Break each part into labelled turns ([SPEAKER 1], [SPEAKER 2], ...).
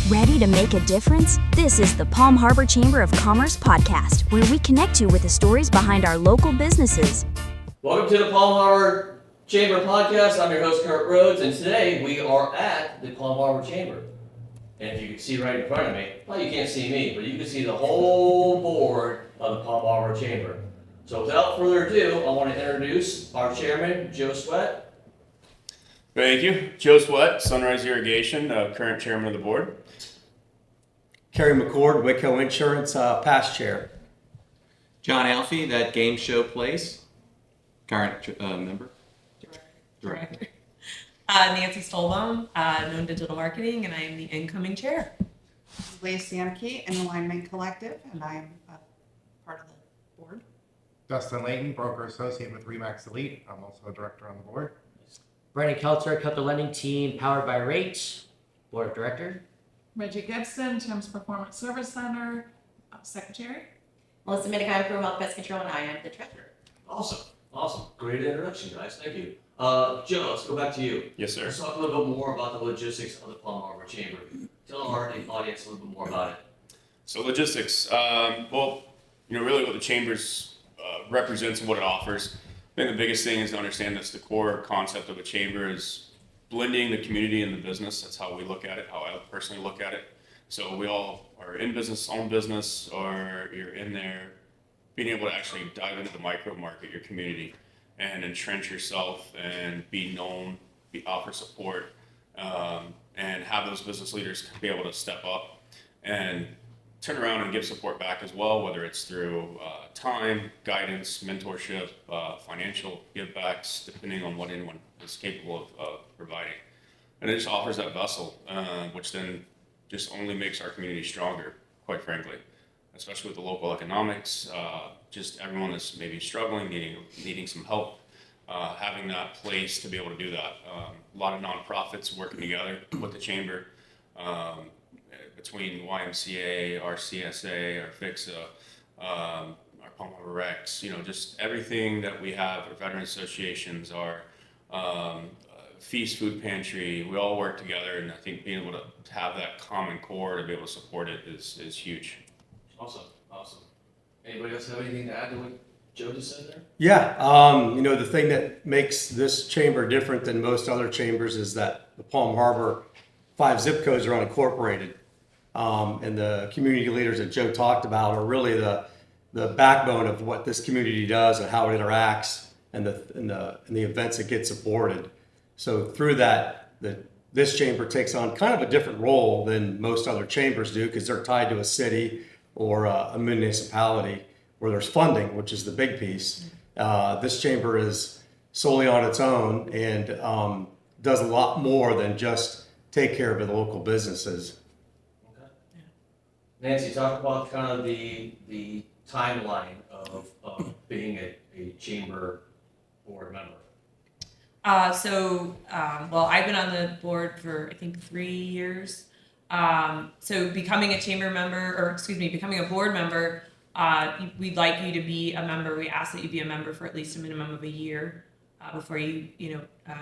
[SPEAKER 1] Ready to make a difference? This is the Palm Harbor Chamber of Commerce podcast, where we connect you with the stories behind our local businesses.
[SPEAKER 2] Welcome to the Palm Harbor Chamber podcast. I'm your host, Kert Rhodes, and today we are at the Palm Harbor Chamber. And if you can see right in front of me, well, you can't see me, but you can see the whole board of the Palm Harbor Chamber. So without further ado, I want to introduce our chairman, Joe Sweat.
[SPEAKER 3] Thank you. Joe Sweat, Sunrise Irrigation, current chairman of the board.
[SPEAKER 4] Kerry McCord, Wicco Insurance, past chair.
[SPEAKER 5] John Alfie, that game show place, current member.
[SPEAKER 6] Director. Nancy Stolbaum, known digital marketing, and I am the incoming chair.
[SPEAKER 7] Leah Samke in Alignment Collective, and I am part of the board.
[SPEAKER 8] Dustin Layton, broker associate with Remax Elite. I'm also a director on the board.
[SPEAKER 9] Brandon Kelter, Kelter Lending Team, powered by Rates, board of director.
[SPEAKER 10] Reggie Gibson, Tim's Performance Service Center, secretary.
[SPEAKER 11] Melissa Minicai, Pro Health Pest Control, and I am the treasurer.
[SPEAKER 2] Awesome. Great introduction, guys. Thank you. Joe, let's go back to you.
[SPEAKER 3] Yes, sir.
[SPEAKER 2] Let's talk a little bit more about the logistics of the Palm Harbor Chamber. Tell our audience a little bit more about it.
[SPEAKER 3] So logistics, really what the chambers represents and what it offers. I think the biggest thing is to understand that's the core concept of a chamber is blending the community and the business. That's how we look at it, how I personally look at it. So we all are in business, own business, or you're in there being able to actually dive into the micro market, your community, and entrench yourself and be known, offer support, and have those business leaders be able to step up and turn around and give support back as well, whether it's through time, guidance, mentorship, financial givebacks, depending on what anyone is capable of providing. And it just offers that vessel, which then just only makes our community stronger, quite frankly, especially with the local economics, just everyone that's maybe struggling, needing some help, having that place to be able to do that. A lot of nonprofits working together with the chamber, between YMCA, our CSA, our FIXA, our Palm Harbor Rex, just everything that we have, our veteran associations, our Feast Food Pantry, we all work together, and I think being able to have that common core to be able to support it is huge.
[SPEAKER 2] Awesome. Anybody else have anything to add to what Joe just said there?
[SPEAKER 4] Yeah, the thing that makes this chamber different than most other chambers is that the Palm Harbor 5 zip codes are unincorporated. And the community leaders that Joe talked about are really the backbone of what this community does and how it interacts and the events that get supported. So through that, this chamber takes on kind of a different role than most other chambers do because they're tied to a city or a municipality where there's funding, which is the big piece. This chamber is solely on its own and does a lot more than just take care of the local businesses.
[SPEAKER 2] Nancy, talk about kind of the timeline of being a chamber board member.
[SPEAKER 6] I've been on the board for I think 3 years. So becoming a board member, we'd like you to be a member. We ask that you be a member for at least a minimum of a year before you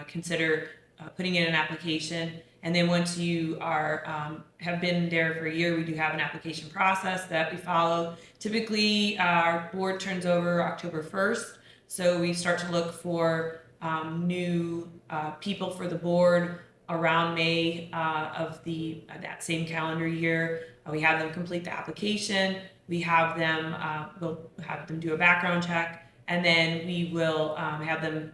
[SPEAKER 6] consider putting in an application. And then once you have been there for a year, we do have an application process that we follow. Typically, our board turns over October 1st. So we start to look for new people for the board around May of that same calendar year. We have them complete the application. We have them, we'll have them do a background check, and then we will have them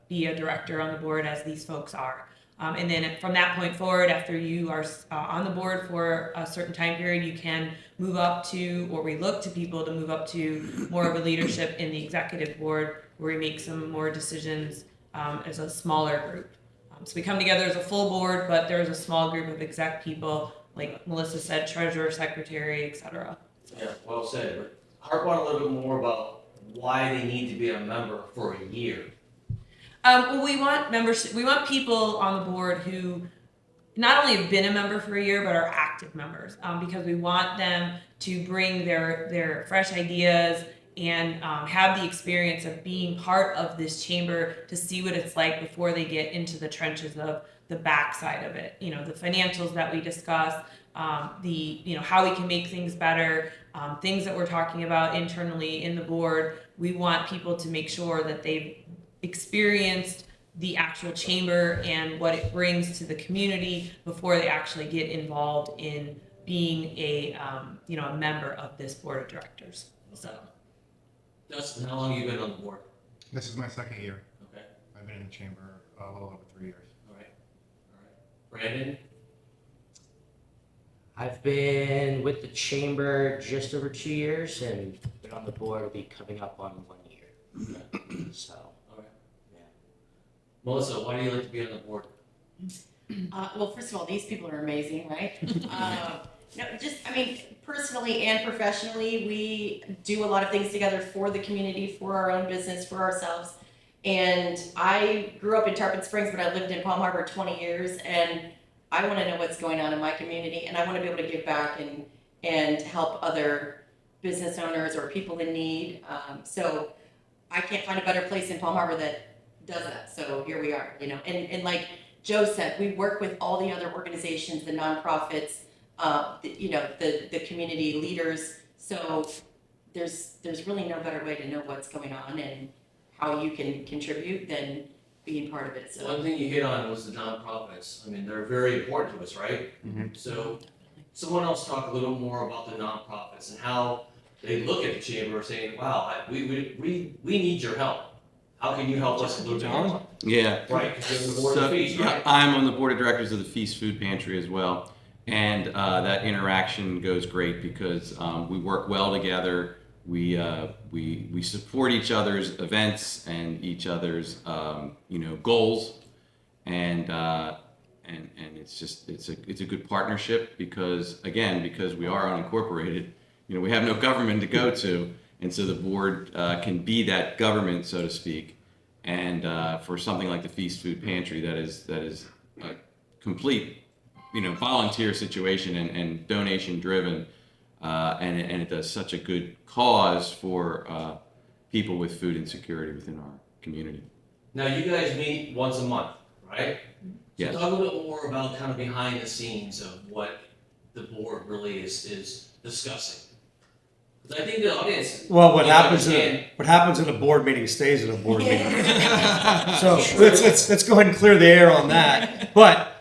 [SPEAKER 6] be a director on the board as these folks are. And then from that point forward, after you are on the board for a certain time period, you can move up to, or we look to people to move up to more of a leadership in the executive board where we make some more decisions as a smaller group. So we come together as a full board, but there's a small group of exec people, like Melissa said, treasurer, secretary, etc.
[SPEAKER 2] Yeah, well said. But harp on a little bit more about why they need to be a member for a year.
[SPEAKER 6] We want membership. We want people on the board who not only have been a member for a year, but are active members, because we want them to bring their fresh ideas and have the experience of being part of this chamber to see what it's like before they get into the trenches of the backside of it. The financials that we discuss, how we can make things better, things that we're talking about internally in the board. We want people to make sure that they've experienced the actual chamber and what it brings to the community before they actually get involved in being a member of this board of directors. So,
[SPEAKER 2] Dustin, how long have you been on the board?
[SPEAKER 8] This is my second year.
[SPEAKER 2] Okay.
[SPEAKER 8] I've been in the chamber a little over 3 years.
[SPEAKER 2] All right. Brandon?
[SPEAKER 9] I've been with the chamber just over 2 years and been on the board. Will be coming up on 1 year. So,
[SPEAKER 2] All right.
[SPEAKER 9] yeah.
[SPEAKER 2] Melissa, why do you like to be on the board?
[SPEAKER 11] Well, first of all, these people are amazing, right? Personally and professionally, we do a lot of things together for the community, for our own business, for ourselves. And I grew up in Tarpon Springs, but I lived in Palm Harbor 20 years, and I want to know what's going on in my community, and I want to be able to give back and help other business owners or people in need. So I can't find a better place in Palm Harbor that does that. So here we are, and like Joe said, we work with all the other organizations, the nonprofits, the community leaders. So there's really no better way to know what's going on and how you can contribute than being part of it. So
[SPEAKER 2] One thing you hit on was the nonprofits. I mean, they're very important to us, right?
[SPEAKER 8] Mm-hmm.
[SPEAKER 2] So someone else talk a little more about the nonprofits and how they look at the chamber saying, wow, we need your help. How can you help us a little bit more?
[SPEAKER 5] Yeah.
[SPEAKER 2] Right, because you're on the board of
[SPEAKER 5] So,
[SPEAKER 2] fees, right?
[SPEAKER 5] I'm on the board of directors of the Feast Food Pantry as well. And that interaction goes great because we work well together. We support each other's events and each other's goals, and it's a good partnership because we are unincorporated. We have no government to go to, and so the board can be that government, so to speak. And for something like the Feast Food Pantry, that is a complete volunteer situation and donation driven. And it does such a good cause for people with food insecurity within our community.
[SPEAKER 2] Now, you guys meet once a month, right?
[SPEAKER 5] Yes.
[SPEAKER 2] So talk a little bit more about kind of behind the scenes of what the board really is discussing. Because I think the audience.
[SPEAKER 4] Well, what
[SPEAKER 2] needs to
[SPEAKER 4] happens in a board meeting stays in a board meeting. So let's go ahead and clear the air on that. But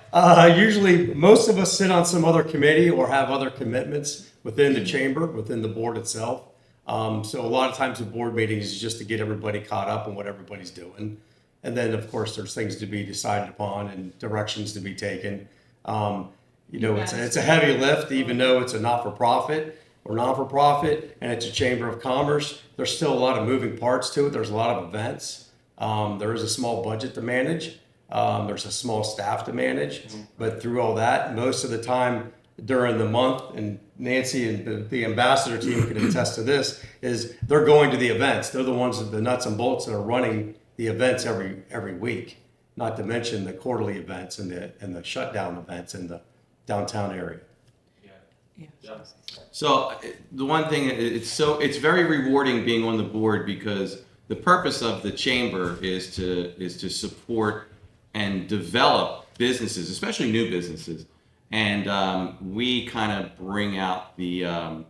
[SPEAKER 4] usually most of us sit on some other committee or have other commitments within the chamber, within the board itself. So a lot of times the board meetings is just to get everybody caught up on what everybody's doing. And then of course there's things to be decided upon and directions to be taken. It's a heavy lift, even though it's a not-for-profit or non-for-profit and it's a chamber of commerce. There's still a lot of moving parts to it. There's a lot of events. There is a small budget to manage. There's a small staff to manage, but through all that, most of the time during the month, and Nancy and the ambassador team can attest to this, is they're going to the events. They're the ones, the nuts and bolts that are running the events every week, not to mention the quarterly events and the shutdown events in the downtown area.
[SPEAKER 6] yeah.
[SPEAKER 5] So the one thing, it's very rewarding being on the board because the purpose of the chamber is to support and develop businesses, especially new businesses. And we kind of bring out the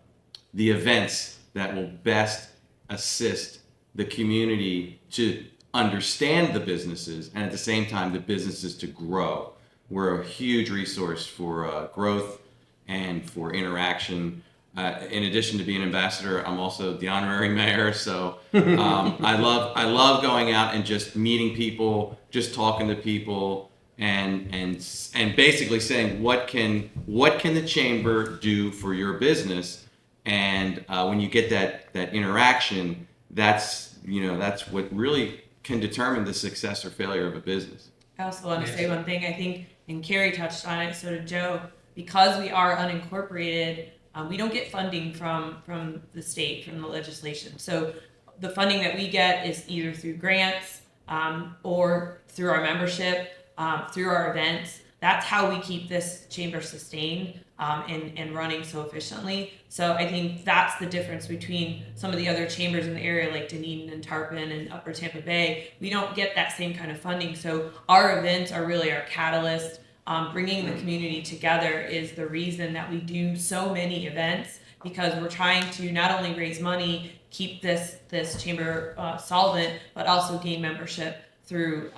[SPEAKER 5] events that will best assist the community to understand the businesses and at the same time the businesses to grow. We're a huge resource for growth and for interaction. In addition to being an ambassador, I'm also the honorary mayor. So I love going out and just meeting people, just talking to people, and basically saying what can the chamber do for your business. And when you get that interaction, that's what really can determine the success or failure of a business.
[SPEAKER 6] I also want to say one thing. I think, and Carrie touched on it, so did Joe. Because we are unincorporated, we don't get funding from the state, from the legislation. So the funding that we get is either through grants or through our membership, through our events. That's how we keep this chamber sustained and running so efficiently. So I think that's the difference between some of the other chambers in the area like Dunedin and Tarpon and Upper Tampa Bay. We don't get that same kind of funding. So our events are really our catalyst. bringing the community together is the reason that we do so many events, because we're trying to not only raise money, keep this chamber solvent, but also gain membership through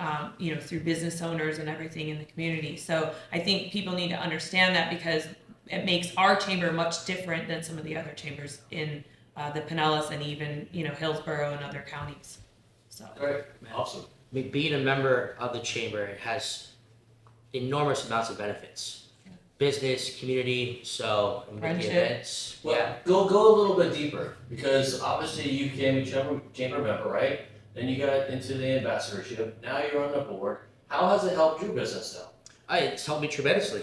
[SPEAKER 6] through business owners and everything in the community. So I think people need to understand that, because it makes our chamber much different than some of the other chambers in the Pinellas and even Hillsborough and other counties. So
[SPEAKER 2] Great, awesome.
[SPEAKER 9] I mean, being a member of the chamber has enormous amounts of benefits. Business, community, so and with the
[SPEAKER 6] Friendship.
[SPEAKER 9] events.
[SPEAKER 2] Well,
[SPEAKER 9] Yeah.
[SPEAKER 2] go a little bit deeper, because obviously you became a chamber member, right? Then you got into the ambassadorship. Now you're on the board. How has it helped your business though?
[SPEAKER 9] It's helped me tremendously.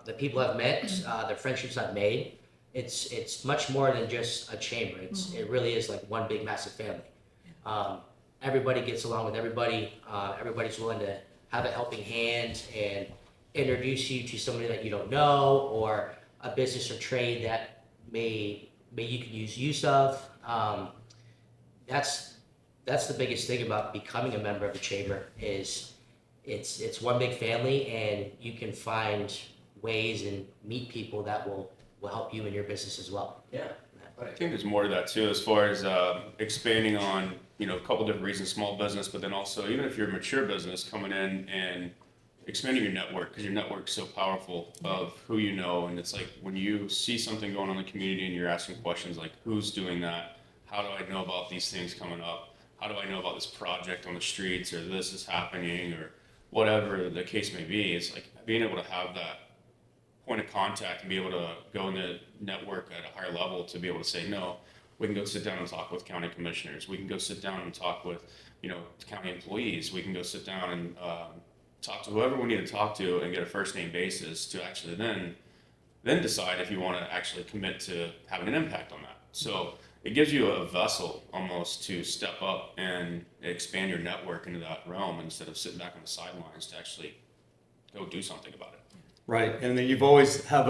[SPEAKER 9] The people I've met, the friendships I've made, it's much more than just a chamber. It really is like one big massive family. Everybody gets along with everybody. Everybody's willing to have a helping hand and introduce you to somebody that you don't know, or a business or trade that may you can use of. That's the biggest thing about becoming a member of the chamber is it's one big family, and you can find ways and meet people that will help you in your business as well.
[SPEAKER 2] Yeah.
[SPEAKER 3] I think there's more to that too, as far as expanding on, a couple different reasons, small business, but then also even if you're a mature business coming in and expanding your network, because your network's so powerful of who you know. And it's like when you see something going on in the community and you're asking questions like, who's doing that? How do I know about these things coming up? How do I know about this project on the streets, or this is happening, or whatever the case may be? It's like being able to have that point of contact and be able to go in the network at a higher level to be able to say, no, we can go sit down and talk with county commissioners. We can go sit down and talk with, county employees. We can go sit down and talk to whoever we need to talk to and get a first name basis to actually then decide if you want to actually commit to having an impact on that. So it gives you a vessel almost to step up and expand your network into that realm instead of sitting back on the sidelines to actually go do something about it.
[SPEAKER 4] Right, and then you've always have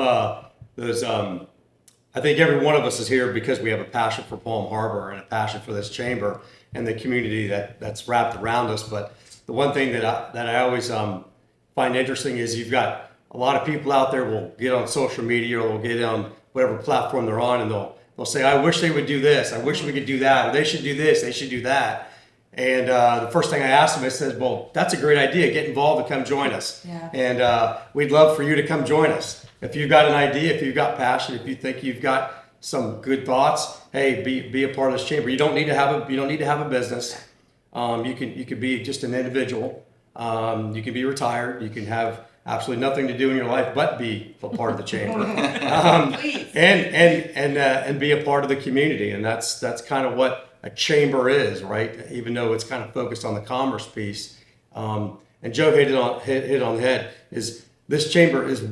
[SPEAKER 4] those. I think every one of us is here because we have a passion for Palm Harbor and a passion for this chamber and the community that's wrapped around us. But the one thing that I always find interesting is you've got a lot of people out there will get on social media or will get on whatever platform they're on, and they'll say, "I wish they would do this. I wish we could do that. Or they should do this. They should do that." And the first thing I asked them, I said, "Well, that's a great idea. Get involved and come join us.
[SPEAKER 6] Yeah.
[SPEAKER 4] And we'd love for you to come join us. If you've got an idea, if you've got passion, if you think you've got some good thoughts, hey, be a part of this chamber. You don't need to have a business. You could be just an individual. You can be retired. You can have absolutely nothing to do in your life but be a part of the chamber, and be a part of the community. And that's kind of what a chamber is, right? Even though it's kind of focused on the commerce piece. And Joe hit on the head. Is this chamber is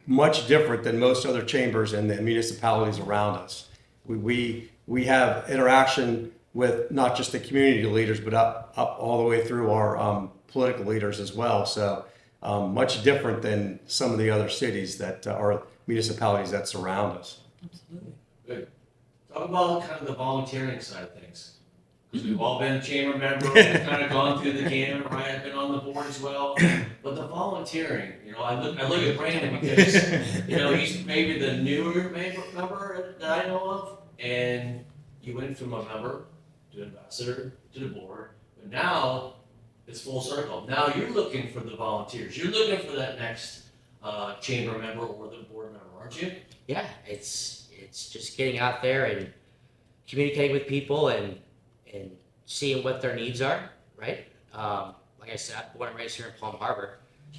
[SPEAKER 4] much different than most other chambers in the municipalities around us. We have interaction with not just the community leaders, but up all the way through our political leaders as well. So much different than some of the other cities that are municipalities that surround us.
[SPEAKER 6] Absolutely.
[SPEAKER 2] Good. Talk about kind of the volunteering side of things. Because we've all been chamber members, we've kind of gone through the gamut, right? I've been on the board as well. But the volunteering, I look at Brandon because, he's maybe the newer member that I know of. And you went from a member to ambassador to the board. But now it's full circle. Now you're looking for the volunteers. You're looking for that next chamber member or the board member, aren't you?
[SPEAKER 9] Yeah, it's just getting out there and communicating with people and seeing what their needs are, right? Like I said, I'm born and raised here in Palm Harbor,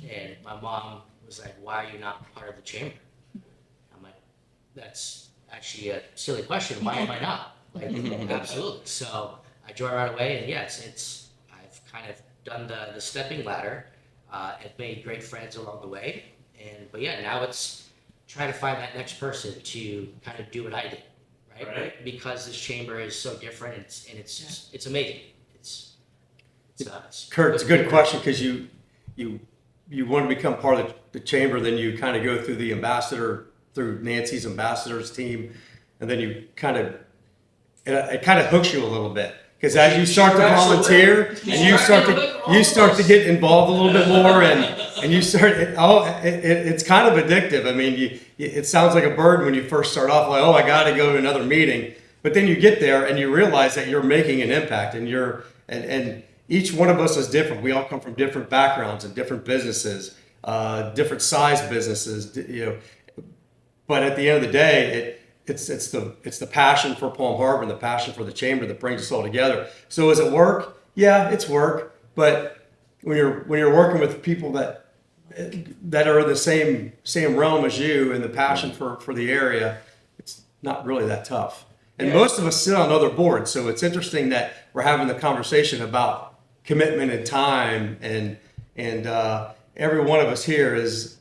[SPEAKER 9] and my mom was like, "Why are you not part of the chamber?" I'm like, "That's actually a silly question. Why am I not?" Like, absolutely. So I joined right away, and yes, I've kind of done the stepping ladder. I've made great friends along the way, but yeah, now it's trying to find that next person to kind of do what I did. Right? Because this chamber is so different, it's amazing. It's
[SPEAKER 4] Kurt, it's a good question because you want to become part of the chamber, then you kind of go through the ambassador, through Nancy's ambassadors team, and then you it kind of hooks you a little bit Because as you start to volunteer and you start to get involved a little bit more and you start, it's kind of addictive. I mean, it sounds like a burden when you first start off, like, oh, I got to go to another meeting. But then you get there and you realize that you're making an impact, and each one of us is different. We all come from different backgrounds and different businesses, different size businesses, But at the end of the day, it's the passion for Palm Harbor and the passion for the chamber that brings us all together. So is it work? Yeah, it's work. But when you're working with people that are in the same realm as you and the passion for the area, it's not really that tough. And most of us sit on other boards, so it's interesting that we're having the conversation about commitment and time, and every one of us here is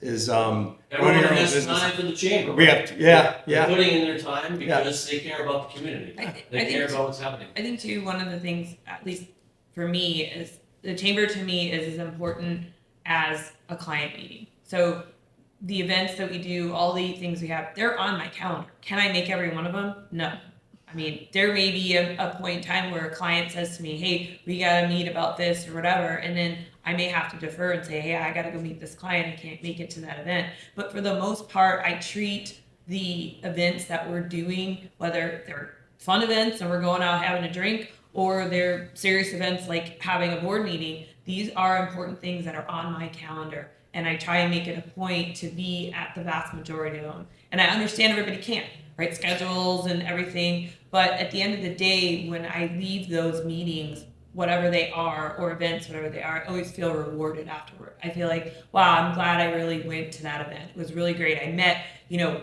[SPEAKER 2] Everyone
[SPEAKER 4] running our own
[SPEAKER 2] has
[SPEAKER 4] business.
[SPEAKER 2] time for the chamber.
[SPEAKER 4] We have,
[SPEAKER 2] They're putting in their time because they care about the community. They care about what's happening.
[SPEAKER 6] I think too, one of the things, at least for me, is the chamber to me is as important as a client meeting. So the events that we do, all the things we have, they're on my calendar. Can I make every one of them? No. I mean, there may be a point in time where a client says to me, hey, we got to meet about this or whatever. And then I may have to defer and say, hey, I got to go meet this client. I can't make it to that event. But for the most part, I treat the events that we're doing, whether they're fun events and we're going out having a drink, or they're serious events like having a board meeting, these are important things that are on my calendar. And I try and make it a point to be at the vast majority of them. And I understand everybody can't, right? Schedules and everything. But at the end of the day, when I leave those meetings, whatever they are, or events, whatever they are, I always feel rewarded afterward. I feel like, wow, I'm glad I really went to that event. It was really great. I met,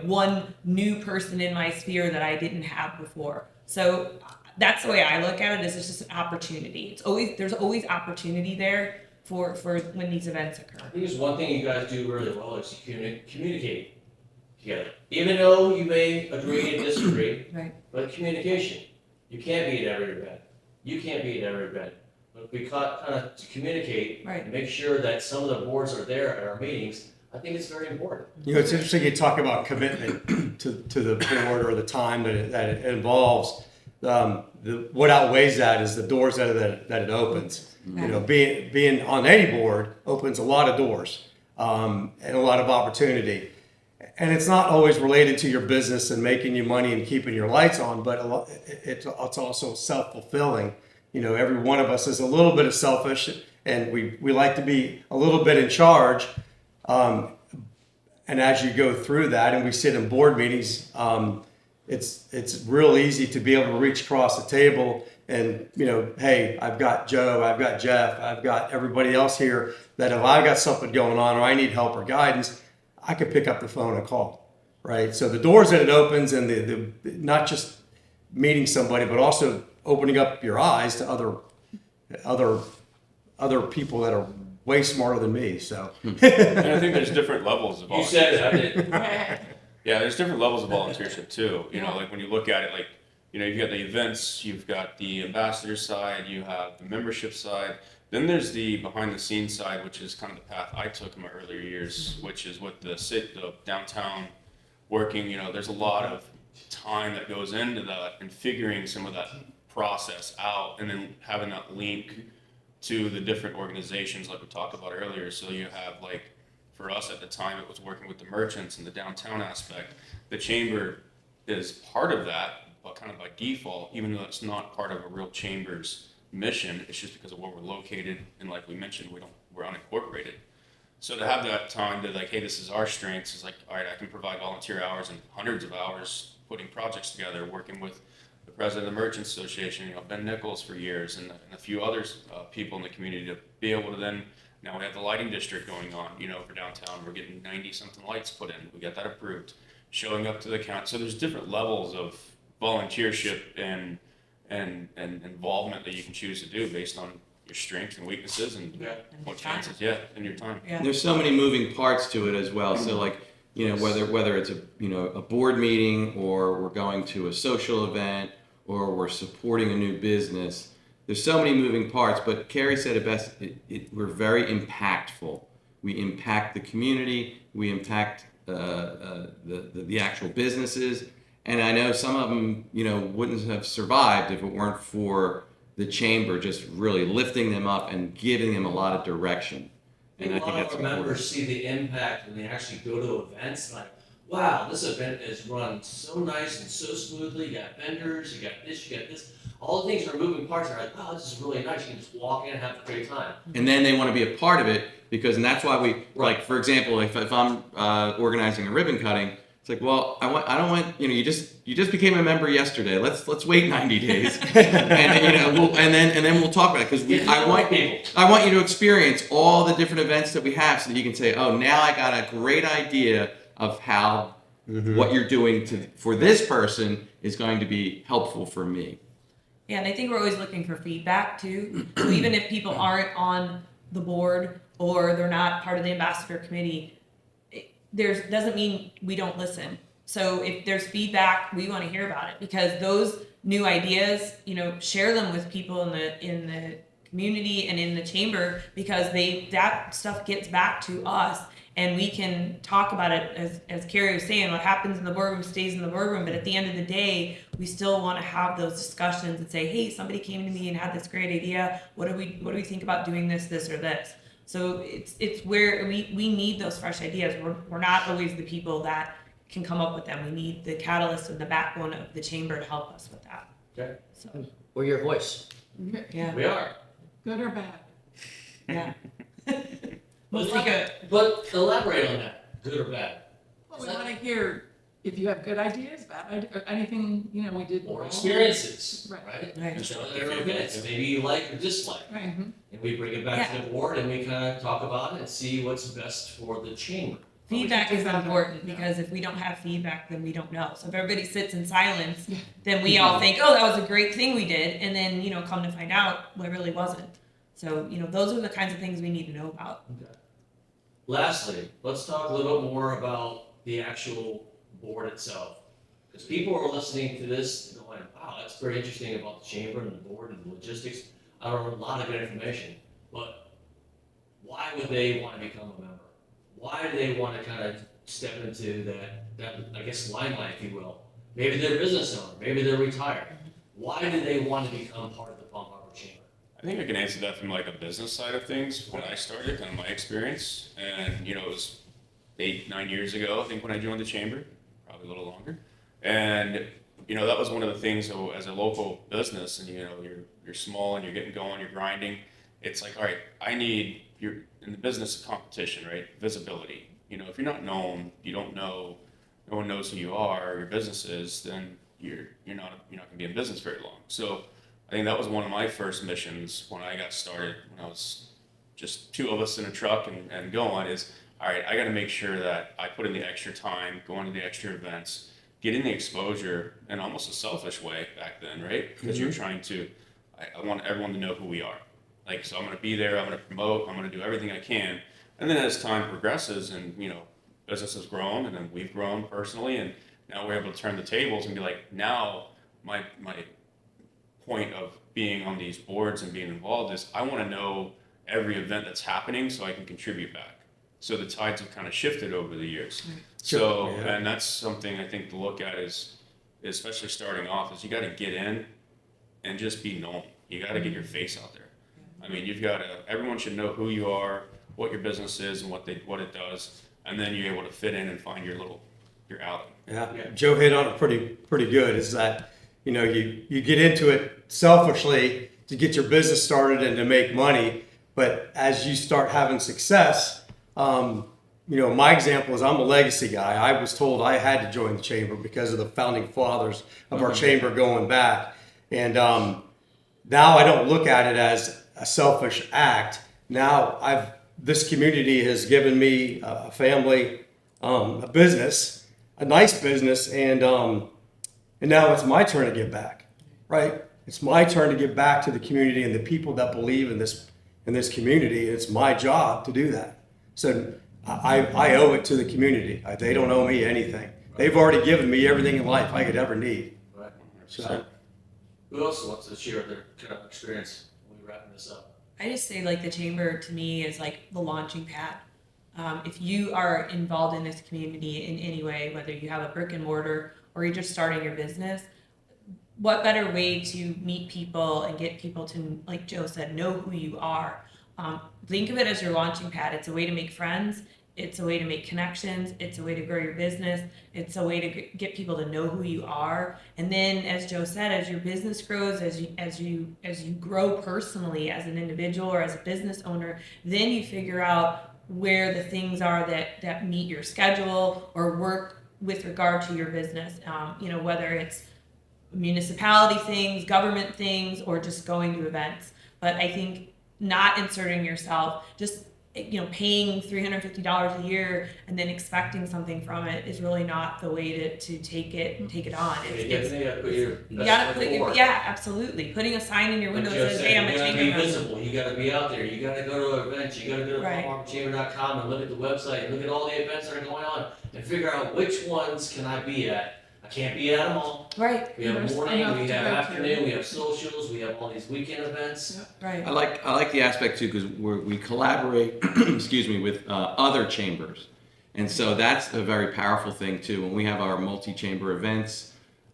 [SPEAKER 6] one new person in my sphere that I didn't have before. So that's the way I look at it, is it's just an opportunity. There's always opportunity there for when these events occur.
[SPEAKER 2] I think there's one thing you guys do really well is communicate together. Even though you may agree and disagree,
[SPEAKER 6] Right.
[SPEAKER 2] but communication. You can't be at every event. You can't be at every event. But if we kind of communicate and make sure that some of the boards are there at our meetings, I think it's very important.
[SPEAKER 4] It's interesting you talk about commitment to the board or the time that it involves. What outweighs that is the doors that it opens. Being on any board opens a lot of doors and a lot of opportunity. And it's not always related to your business and making you money and keeping your lights on, but it's also self-fulfilling. Every one of us is a little bit of selfish, and we like to be a little bit in charge. And as you go through that, and we sit in board meetings, it's real easy to be able to reach across the table and, hey, I've got Joe, I've got Jeff, I've got everybody else here that if I've got something going on or I need help or guidance, I could pick up the phone and call, right? So the doors that it opens, and the not just meeting somebody, but also opening up your eyes to other people that are way smarter than me. So,
[SPEAKER 3] and I think there's different levels of volunteership.
[SPEAKER 2] You said it, I did.
[SPEAKER 3] Yeah, there's different levels of volunteership too. Like when you look at it, like you've got the events, you've got the ambassador side, you have the membership side. Then there's the behind the scenes side, which is kind of the path I took in my earlier years, which is with the downtown working. There's a lot of time that goes into that and figuring some of that process out, and then having that link to the different organizations like we talked about earlier. So you have, like, for us at the time, it was working with the merchants and the downtown aspect. The chamber is part of that, but kind of by default, even though it's not part of a real chamber's mission. It's just because of where we're located, and like we mentioned, we're unincorporated. So to have that time to, like, hey, this is our strengths, is like, all right, I can provide volunteer hours and hundreds of hours putting projects together, working with the president of the Merchants Association, Ben Nichols for years, and a few other people in the community, to be able to then, now we have the lighting district going on, for downtown. We're getting 90 something lights put in. We got that approved. Showing up to the count. So there's different levels of volunteership and involvement that you can choose to do based on your strengths and weaknesses and what chances, and your time.
[SPEAKER 5] Yeah. There's so many moving parts to it as well. So, like, whether it's a board meeting, or we're going to a social event, or we're supporting a new business, there's so many moving parts. But Carrie said it best. We're very impactful. We impact the community. We impact the actual businesses. And I know some of them, wouldn't have survived if it weren't for the chamber just really lifting them up and giving them a lot of direction. And I think that's
[SPEAKER 2] A lot of our
[SPEAKER 5] important.
[SPEAKER 2] members see the impact when they actually go to events, like, wow, this event is run so nice and so smoothly. You got vendors, you got this. All the things are moving parts. They're like, wow, this is really nice. You can just walk in and have a great time.
[SPEAKER 5] And then they want to be a part of it and that's why we, like, for example, if I'm organizing a ribbon cutting, it's like, well, I don't want, you just became a member yesterday. Let's wait 90 days, and and then we'll talk about it because I want you to experience all the different events that we have so that you can say, oh, now I got a great idea of how what you're doing for this person is going to be helpful for me.
[SPEAKER 6] Yeah, and I think we're always looking for feedback too. So even if people aren't on the board or they're not part of the ambassador committee, doesn't mean we don't listen. So if there's feedback, we want to hear about it because those new ideas, share them with people in the community and in the chamber because that stuff gets back to us. And we can talk about it, as Carrie was saying, what happens in the boardroom stays in the boardroom. But at the end of the day, we still want to have those discussions and say, hey, somebody came to me and had this great idea. What do we think about doing this, or this? So it's where we need those fresh ideas. We're not always the people that can come up with them. We need the catalyst and the backbone of the chamber to help us with that.
[SPEAKER 2] Okay.
[SPEAKER 6] So
[SPEAKER 9] We're your voice.
[SPEAKER 6] yeah,
[SPEAKER 2] We are.
[SPEAKER 10] Good or bad?
[SPEAKER 6] yeah.
[SPEAKER 2] But elaborate on that, good or bad.
[SPEAKER 10] Well, we want to hear if you have good ideas, bad ideas, or anything, we did
[SPEAKER 2] Or
[SPEAKER 10] wrong.
[SPEAKER 2] experiences,
[SPEAKER 10] Right.
[SPEAKER 2] right?
[SPEAKER 6] Right.
[SPEAKER 2] And so there are events that maybe you like or dislike.
[SPEAKER 10] Right.
[SPEAKER 2] And we bring it back to the board and we kind of talk about it and see what's best for the chamber.
[SPEAKER 6] Feedback is
[SPEAKER 10] Exactly.
[SPEAKER 6] important
[SPEAKER 10] Yeah.
[SPEAKER 6] because if we don't have feedback, then we don't know. So if everybody sits in silence, then we all think, oh, that was a great thing we did. And then, come to find out, well, it really wasn't. So, those are the kinds of things we need to know about.
[SPEAKER 2] Okay. Lastly, let's talk a little bit more about the actual board itself. Because people are listening to this and going, wow, that's very interesting about the chamber and the board and the logistics. I learned a lot of good information. But why would they want to become a member? Why do they want to kind of step into that I guess, limelight, if you will? Maybe they're a business owner. Maybe they're retired. Why do they want to become part of the Palm Harbor Chamber?
[SPEAKER 3] I think I can answer that from like a business side of things. When I started, kind of my experience, and it was 8-9 years ago, I think, when I joined the chamber, probably a little longer. And that was one of the things. So as a local business, and you're small and you're getting going, you're grinding. It's like, all right, you're in the business of competition, right? Visibility. If you're not known, you don't know, no one knows who you are, or your business is, then you're not going to be in business very long. So I think that was one of my first missions when I got started, when I was just two of us in a truck and going, is, all right, I got to make sure that I put in the extra time, going to the extra events, getting the exposure in almost a selfish way back then, right? Because you're trying to, I want everyone to know who we are. Like, so I'm going to be there, I'm going to promote, I'm going to do everything I can. And then as time progresses and, business has grown and then we've grown personally, and now we're able to turn the tables and be like, now my point of being on these boards and being involved is I want to know every event that's happening so I can contribute back. So the tides have kind of shifted over the years. So, and that's something I think to look at is, especially starting off, is you got to get in and just be known. You got to get your face out there. I mean, everyone should know who you are, what your business is, and what it does, and then you're able to fit in and find your alley.
[SPEAKER 4] Yeah. Joe hit on it pretty good. Is that you get into it selfishly to get your business started and to make money, but as you start having success, my example is I'm a legacy guy. I was told I had to join the chamber because of the founding fathers of our chamber going back, and now I don't look at it as a selfish act. Now this community has given me a family, a business, a nice business, and now it's my turn to give back, right? It's my turn to give back to the community and the people that believe in this community. It's my job to do that. So I owe it to the community. They don't owe me anything. They've already given me everything in life I could ever need.
[SPEAKER 2] Right.
[SPEAKER 4] So.
[SPEAKER 2] Who else wants to share their kind of experience when we wrapping this up?
[SPEAKER 6] I just say, like, the chamber to me is like the launching pad. If you are involved in this community in any way, whether you have a brick and mortar or you're just starting your business, what better way to meet people and get people to, like Joe said, know who you are. Think of it as your launching pad. It's a way to make friends. It's a way to make connections. It's a way to grow your business. It's a way to get people to know who you are. And then, as Joe said, as your business grows, as you grow personally as an individual or as a business owner, then you figure out where the things are that meet your schedule or work with regard to your business. Whether it's municipality things, government things, or just going to events. But I think not inserting yourself, just paying $350 a year and then expecting something from it is really not the way to take it on. You gotta put absolutely. Putting a sign in your window that says, "Hey, I'm a chamber member."
[SPEAKER 2] You gotta be visible. You gotta be out there. You gotta go to events. You gotta go to
[SPEAKER 6] Right.
[SPEAKER 2] palmharborchamber.com and look at the website and look at all the events that are going on and figure out which ones can I be at. I can't be at them all.
[SPEAKER 6] Right.
[SPEAKER 2] We have
[SPEAKER 10] There's
[SPEAKER 2] morning,
[SPEAKER 10] enough
[SPEAKER 2] we
[SPEAKER 10] to
[SPEAKER 2] have
[SPEAKER 10] go to.
[SPEAKER 2] afternoon, we have socials, we have all these weekend events.
[SPEAKER 6] Right.
[SPEAKER 5] I like the aspect too because we collaborate, excuse me, with other chambers, and so that's a very powerful thing too. When we have our multi-chamber events,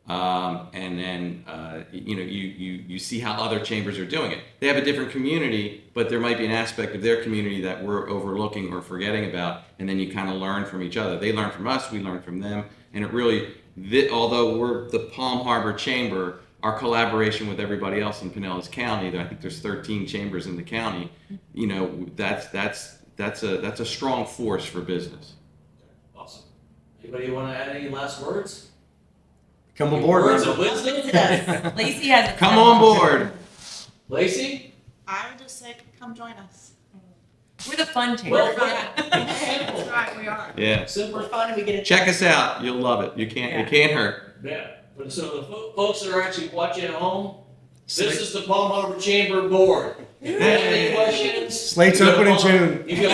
[SPEAKER 5] and then you see how other chambers are doing it. They have a different community, but there might be an aspect of their community that we're overlooking or forgetting about, and then you kind of learn from each other. They learn from us, we learn from them, and it really. Although we're the Palm Harbor Chamber, our collaboration with everybody else in Pinellas County, I think there's 13 chambers in the county. That's a strong force for business.
[SPEAKER 2] Awesome. Anybody want to add any last words?
[SPEAKER 4] Come aboard,
[SPEAKER 2] Words
[SPEAKER 4] member.
[SPEAKER 2] of wisdom?
[SPEAKER 11] Yes.
[SPEAKER 6] Lacey has a
[SPEAKER 5] Come on board.
[SPEAKER 2] Lacey?
[SPEAKER 7] I would just say, come join us.
[SPEAKER 6] We're the fun chamber.
[SPEAKER 2] Well,
[SPEAKER 10] That's right, we are.
[SPEAKER 5] Yeah.
[SPEAKER 2] simple.
[SPEAKER 11] We're fun and we get it.
[SPEAKER 5] Check us out. You'll love it. It can't hurt.
[SPEAKER 2] Yeah. But so the folks that are actually watching at home, this is the Palm Harbor Chamber Board. If you have any questions,
[SPEAKER 4] Slate's
[SPEAKER 2] you go
[SPEAKER 4] open in
[SPEAKER 2] to Palm-
[SPEAKER 4] June.
[SPEAKER 2] You go,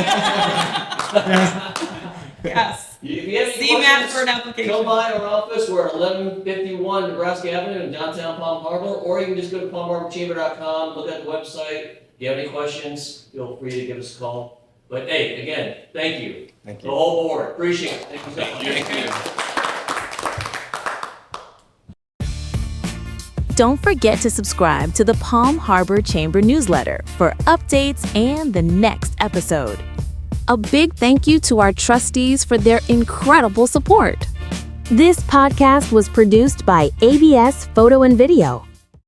[SPEAKER 6] Yes.
[SPEAKER 2] if you have any
[SPEAKER 6] See Matt
[SPEAKER 2] questions,
[SPEAKER 6] for an application.
[SPEAKER 2] come by our office. We're at 1151 Nebraska Avenue in downtown Palm Harbor, or you can just go to palmharborchamber.com, look at the website. If you have any questions, feel free to give us a call. But hey, again, thank you.
[SPEAKER 4] Thank
[SPEAKER 2] The
[SPEAKER 4] you.
[SPEAKER 2] whole board. Appreciate it. Thank you so much.
[SPEAKER 5] Thank you.
[SPEAKER 12] Don't forget to subscribe to the Palm Harbor Chamber newsletter for updates and the next episode. A big thank you to our trustees for their incredible support. This podcast was produced by ABS Photo and Video.